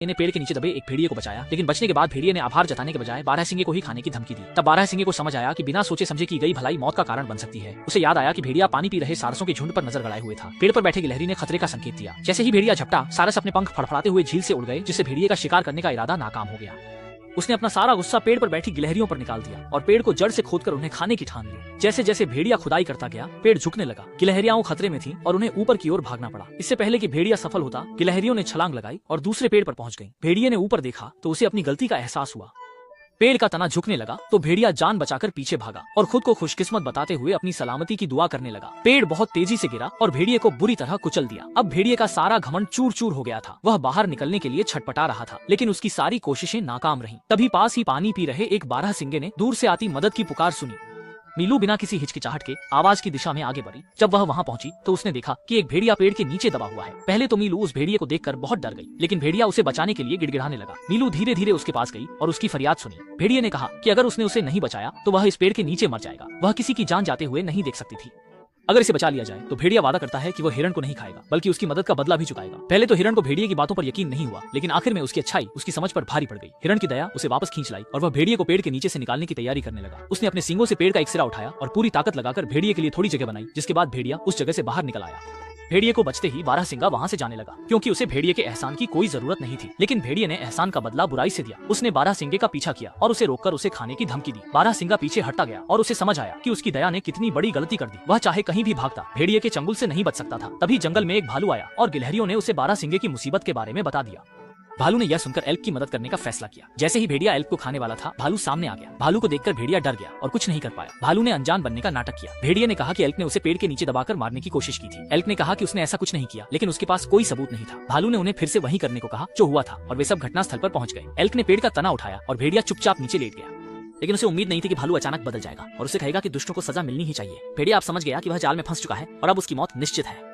ने पेड़ के नीचे दबे एक भेड़िए को बचाया, लेकिन बचने के बाद भेड़िए ने आभार जताने के बजाय बारहसिंगे को ही खाने की धमकी दी। तब बारहसिंगे को समझ आया कि बिना सोचे समझे की गई भलाई मौत का कारण बन सकती है। उसे याद आया कि भेड़िया पानी पी रहे सारसों के झुंड पर नजर गड़ाए हुए था। पेड़ पर बैठे गिलहरी ने खतरे का संकेत दिया। जैसे ही भेड़िया झपटा, सारस अपने पंख फड़फड़ाते हुए झील से उड़ गए, जिससे भेड़िए का शिकार करने का इरादा नाकाम हो गया। उसने अपना सारा गुस्सा पेड़ पर बैठी गिलहरियों पर निकाल दिया और पेड़ को जड़ से खोदकर उन्हें खाने की ठान ली। जैसे जैसे भेड़िया खुदाई करता गया, पेड़ झुकने लगा। गिलहरियां खतरे में थीं और उन्हें ऊपर की ओर भागना पड़ा। इससे पहले कि भेड़िया सफल होता, गिलहरियों ने छलांग लगाई और दूसरे पेड़ पर पहुंच गईं। भेड़िए ने ऊपर देखा तो उसे अपनी गलती का एहसास हुआ। पेड़ का तना झुकने लगा तो भेड़िया जान बचाकर पीछे भागा और खुद को खुशकिस्मत बताते हुए अपनी सलामती की दुआ करने लगा। पेड़ बहुत तेजी से गिरा और भेड़िए को बुरी तरह कुचल दिया। अब भेड़िए का सारा घमंड चूर चूर हो गया था। वह बाहर निकलने के लिए छटपटा रहा था, लेकिन उसकी सारी कोशिशें नाकाम रहीं। तभी पास ही पानी पी रहे एक बारहसिंगे ने दूर से आती मदद की पुकार सुनी। मीलू बिना किसी हिचकिचाहट के आवाज की दिशा में आगे बढ़ी। जब वह वहां पहुंची तो उसने देखा कि एक भेड़िया पेड़ के नीचे दबा हुआ है। पहले तो मीलू उस भेड़िए को देखकर बहुत डर गई, लेकिन भेड़िया उसे बचाने के लिए गिड़गिड़ाने लगा। मीलू धीरे धीरे उसके पास गई और उसकी फरियाद सुनी। भेड़िए ने कहा कि अगर उसने उसे नहीं बचाया तो वह इस पेड़ के नीचे मर जाएगा। वह किसी की जान जाते हुए नहीं देख सकती थी। अगर इसे बचा लिया जाए तो भेड़िया वादा करता है कि वह हिरण को नहीं खाएगा, बल्कि उसकी मदद का बदला भी चुकाएगा। पहले तो हिरण को भेड़िए की बातों पर यकीन नहीं हुआ, लेकिन आखिर में उसकी अच्छाई उसकी समझ पर भारी पड़ गई। हिरण की दया उसे वापस खींच लाई और वह भेड़िए को पेड़ के नीचे से निकालने की तैयारी करने लगा। उसने अपने सींगों से पेड़ का एक सिरा उठाया और पूरी ताकत लगाकर भेड़िए के लिए थोड़ी जगह बनाई, जिसके बाद भेड़िया उस जगह से बाहर निकल आया। भेड़िए को बचते ही बारहसिंगा वहां से जाने लगा, क्योंकि उसे भेड़िए के एहसान की कोई जरूरत नहीं थी। लेकिन भेड़िए ने एहसान का बदला बुराई से दिया। उसने बारहसिंगे का पीछा किया और उसे रोककर उसे खाने की धमकी दी। बारहसिंगा पीछे हटता गया और उसे समझ आया कि उसकी दया ने कितनी बड़ी गलती कर दी। वह चाहे कहीं भी भागता, भेड़िए के चंगुल से नहीं बच सकता था। तभी जंगल में एक भालू आया और गिलहरियों ने उसे बारहसिंगे की मुसीबत के बारे में बता दिया। भालू ने यह सुनकर एल्क की मदद करने का फैसला किया। जैसे ही भेड़िया एल्क को खाने वाला था, भालू सामने आ गया। भालू को देखकर भेड़िया डर गया और कुछ नहीं कर पाया। भालू ने अनजान बनने का नाटक किया। भेड़िया ने कहा कि एल्क ने उसे पेड़ के नीचे दबाकर मारने की कोशिश की थी। एल्क ने कहा कि उसने ऐसा कुछ नहीं किया, लेकिन उसके पास कोई सबूत नहीं था। भालू ने उन्हें फिर से वही करने को कहा जो हुआ था और वे सब घटनास्थल पर पहुंच गए। एल्क ने पेड़ का तना उठाया और भेड़िया चुपचाप नीचे लेट गया। लेकिन उसे उम्मीद नहीं थी कि भालू अचानक बदल जाएगा और उसे कहेगा कि दुष्टों को सजा मिलनी ही चाहिए। भेड़िया अब समझ गया कि वह जाल में फंस चुका है और अब उसकी मौत निश्चित है।